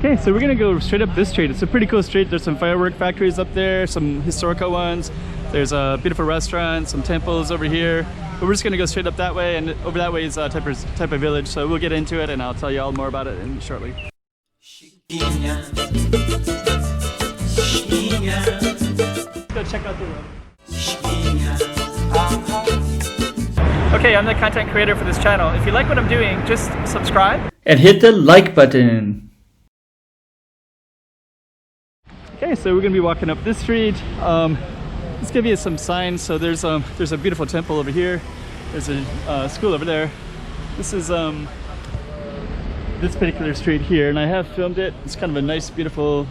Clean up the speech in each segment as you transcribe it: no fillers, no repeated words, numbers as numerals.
Okay, so we're gonna go straight up this street. It's a pretty cool street. There's some firework factories up there, some historical ones. There's a beautiful restaurant, some temples over here. But we're just gonna go straight up that way, and over that way is Taipa village. So we'll get into it, and I'll tell you all more about it shortly. Go check out the road. Okay, I'm the content creator for this channel. If you like what I'm doing, just subscribe and hit the like button. Okay, so we're gonna be walking up this street. Let's give you some signs. So there's a beautiful temple over here. There's a school over there. This is this particular street here, and I have filmed it. It's kind of a nice, beautiful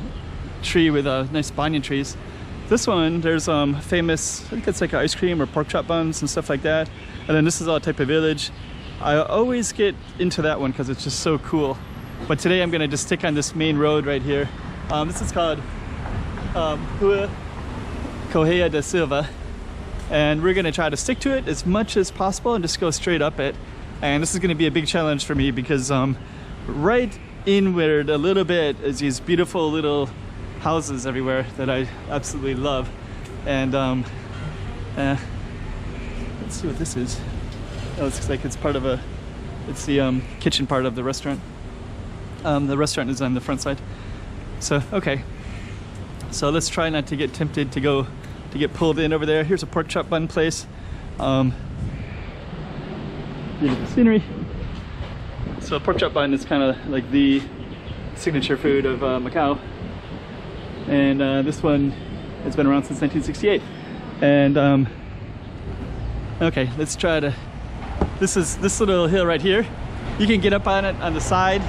tree with nice banyan trees. This one, there's famous, I think it's like ice cream or pork chop buns and stuff like that. And then this is all Taipa village. I always get into that one because it's just so cool. But today I'm gonna just stick on this main road right here. This is called Correia de Silva, and we're gonna try to stick to it as much as possible and just go straight up it. And this is gonna be a big challenge for me because right inward a little bit is these beautiful little houses everywhere that I absolutely love. And let's see what this is. Oh, it looks like it's part of it's the kitchen part of the restaurant. The restaurant is on the front side. So, okay. So let's try not to get tempted to get pulled in over there. Here's a pork chop bun place. Beautiful scenery. So pork chop bun is kind of like the signature food of Macau. And this one has been around since 1968. And okay, let's try to, this little hill right here. You can get up on it on the side.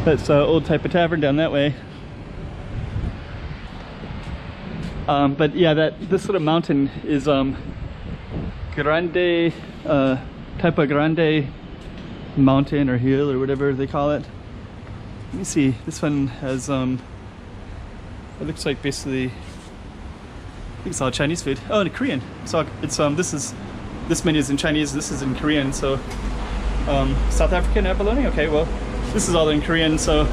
That's old Taipa Tavern down that way. But yeah, this little mountain is Grande, Taipa Grande mountain or hill or whatever they call it. Let me see. This one has it looks like basically, I think it's all Chinese food. Oh, and Korean. So it's this menu is in Chinese. This is in Korean. So South African abalone. Okay, well. This is all in Korean, so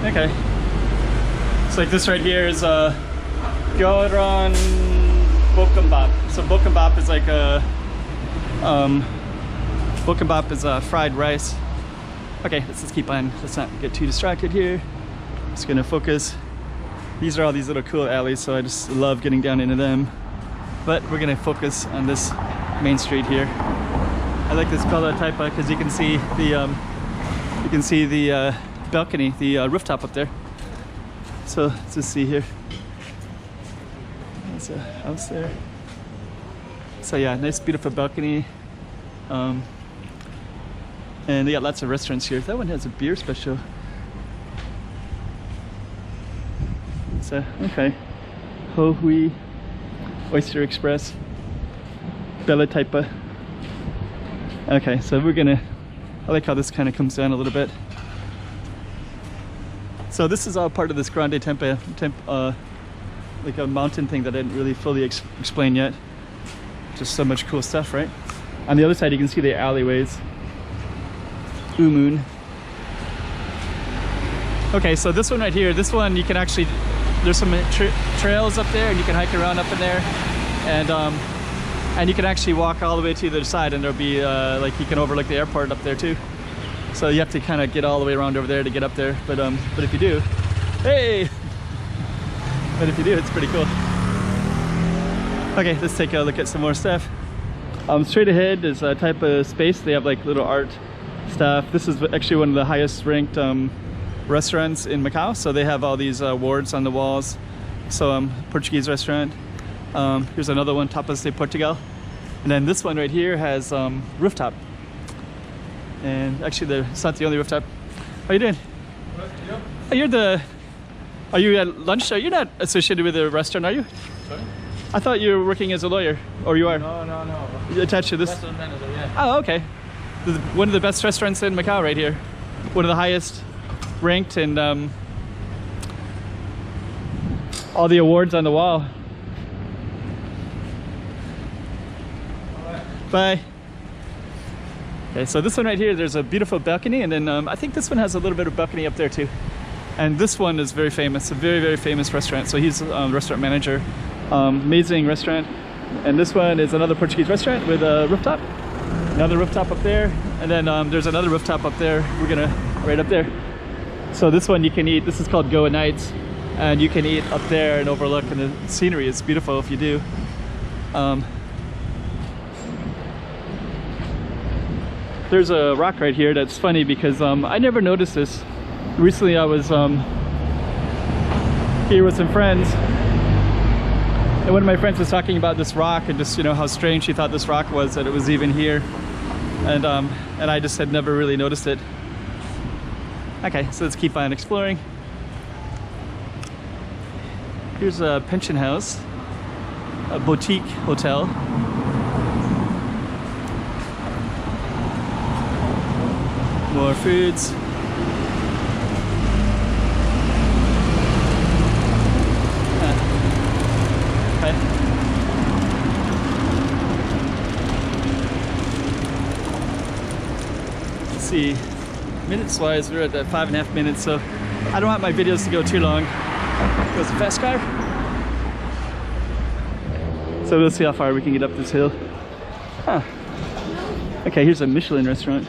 okay. So like this right here is Gyoran Bokkeumbap. So Bokkeumbap is like Bokkeumbap is fried rice. Okay, let's keep on. Let's not get too distracted here. Just gonna focus. These are all these little cool alleys, so I just love getting down into them. But we're gonna focus on this main street here. I like this Bella Taipa because you can see the balcony, the rooftop up there. So let's just see here. There's a house there. So yeah, nice beautiful balcony. And they got lots of restaurants here. That one has a beer special. So okay, Ho Hui, Oyster Express, Bella Taipa. Okay, so we're gonna, I like how this kind of comes down a little bit. So this is all part of this Grande Taipa, like a mountain thing that I didn't really fully explain yet. Just so much cool stuff, right? On the other side you can see the alleyways. Moon. Okay, so this one right here, this one you can actually, there's some trails up there and you can hike around up in there. And you can actually walk all the way to the other side, and there'll be like you can overlook the airport up there too. So you have to kind of get all the way around over there to get up there. But if you do, hey! But if you do, it's pretty cool. Okay, let's take a look at some more stuff. Straight ahead is a type of space. They have like little art stuff. This is actually one of the highest ranked restaurants in Macau. So they have all these awards on the walls. So Portuguese restaurant. Here's another one, Tapas de Portugal. And then this one right here has rooftop. And actually it's not the only rooftop. How you doing? Oh, are you at lunch? You're not associated with the restaurant, are you? Sorry? I thought you were working as a lawyer, or you are? No. You're attached to this? Restaurant manager, yeah. Oh, okay. One of the best restaurants in Macau right here. One of the highest ranked, and all the awards on the wall. Bye. Okay, so this one right here, there's a beautiful balcony, and then I think this one has a little bit of balcony up there too. And this one is very famous, a very, very famous restaurant. So he's a restaurant manager. Amazing restaurant. And this one is another Portuguese restaurant with a rooftop. Another rooftop up there. And then there's another rooftop up there. We're gonna, right up there. So this one you can eat, this is called Goa Nights. And you can eat up there and overlook, and the scenery is beautiful if you do. There's a rock right here that's funny because I never noticed this. Recently I was here with some friends, and one of my friends was talking about this rock and just, you know, how strange she thought this rock was, that it was even here. And I just had never really noticed it. Okay, so let's keep on exploring. Here's a pension house, a boutique hotel. More foods. Okay. Let's see, minutes wise, we're at 5.5 minutes, so I don't want my videos to go too long. Goes a fast car. So we'll see how far we can get up this hill. Huh. Okay, here's a Michelin restaurant.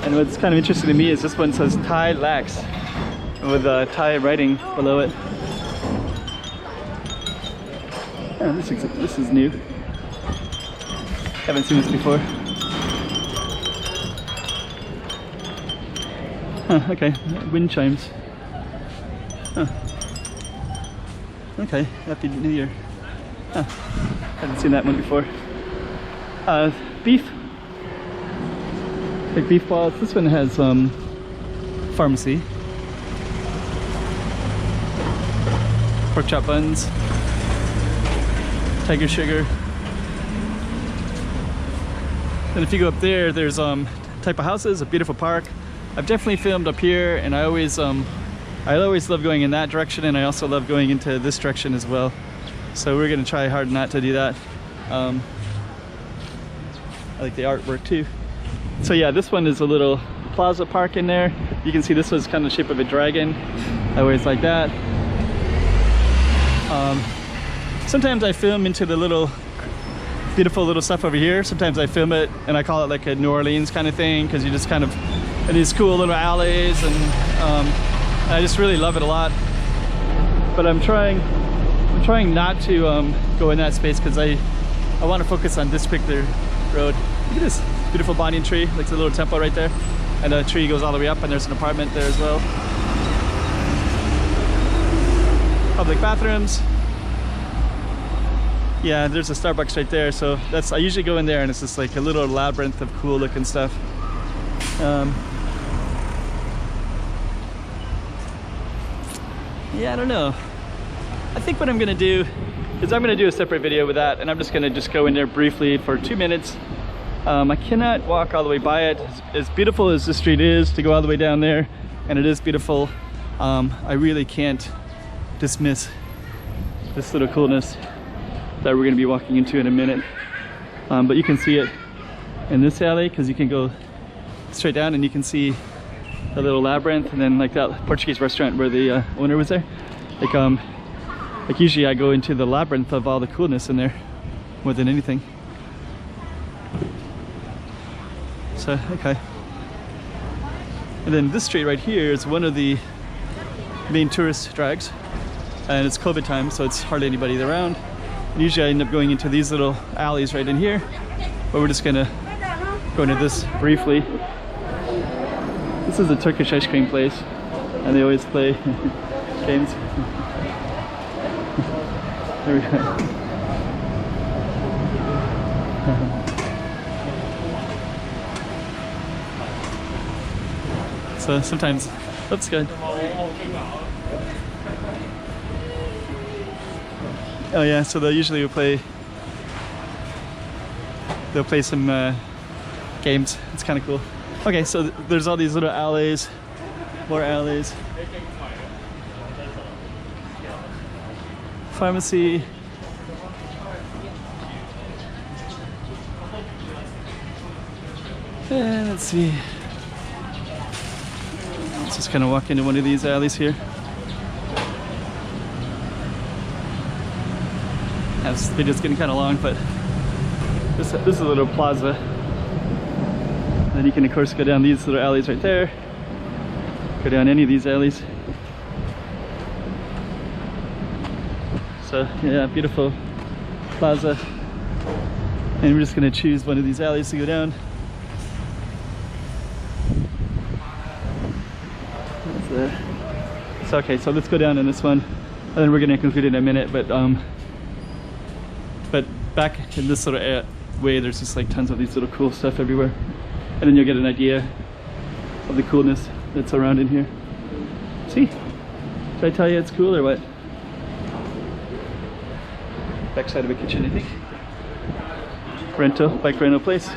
And what's kind of interesting to me is this one says Thai Lax with Thai writing below it. Oh, this is new. Haven't seen this before. Huh, okay, wind chimes. Huh. Okay, Happy New Year. Huh. Haven't seen that one before. Beef. Like beef balls. This one has pharmacy. Pork chop buns. Tiger sugar. And if you go up there, there's Taipa houses, a beautiful park. I've definitely filmed up here, and I always love going in that direction, and I also love going into this direction as well. So we're gonna try hard not to do that. I like the artwork too. So yeah, this one is a little plaza park in there. You can see this was kind of the shape of a dragon. I always like that. Sometimes I film into the little beautiful little stuff over here. Sometimes I film it and I call it like a New Orleans kind of thing, because you just kind of in these cool little alleys, and I just really love it a lot. But I'm trying not to go in that space, because I want to focus on this particular road. Look at this beautiful banyan tree, like the little temple right there, and the tree goes all the way up, and there's an apartment there as well. Public bathrooms. Yeah, there's a Starbucks right there, so I usually go in there, and it's just like a little labyrinth of cool looking stuff. Yeah, I don't know. I think what I'm gonna do is I'm gonna do a separate video with that, and I'm just gonna go in there briefly for 2 minutes. I cannot walk all the way by it. As beautiful as the street is, to go all the way down there, and it is beautiful, I really can't dismiss this little coolness that we're going to be walking into in a minute. But you can see it in this alley, because you can go straight down and you can see the little labyrinth, and then like that Portuguese restaurant where the owner was there. Like usually I go into the labyrinth of all the coolness in there more than anything. So, okay. And then this street right here is one of the main tourist drags, and it's COVID time, so it's hardly anybody around. And usually I end up going into these little alleys right in here, but we're just gonna go into this briefly. This is a Turkish ice cream place, and they always play games. There we go. So sometimes that's good. Oh yeah, so they'll usually play some games. It's kind of cool. Okay, so there's all these little alleys, more alleys. Pharmacy. And let's see. Let's just kind of walk into one of these alleys here. This video's getting kind of long, but this is a little plaza. And then you can of course go down these little alleys right there. Go down any of these alleys. So yeah, beautiful plaza. And we're just gonna choose one of these alleys to go down. That's there. So okay, so let's go down in this one, and then we're gonna conclude in a minute. But back in this sort of way, there's just like tons of these little cool stuff everywhere, and then you'll get an idea of the coolness that's around in here. See? Did I tell you it's cool or what? Backside of a kitchen, I think. Bike rental place.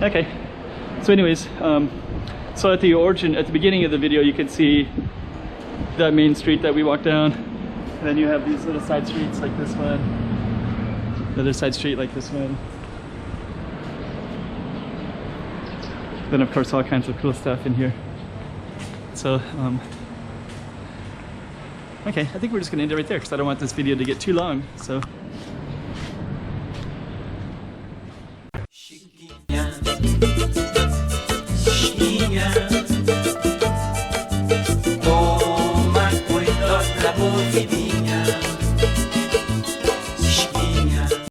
Okay. So anyways, so at the beginning of the video, you can see that main street that we walked down, and then you have these little side streets like this one, another side street like this one. Then of course all kinds of cool stuff in here. So okay, I think we're just gonna end it right there because I don't want this video to get too long. So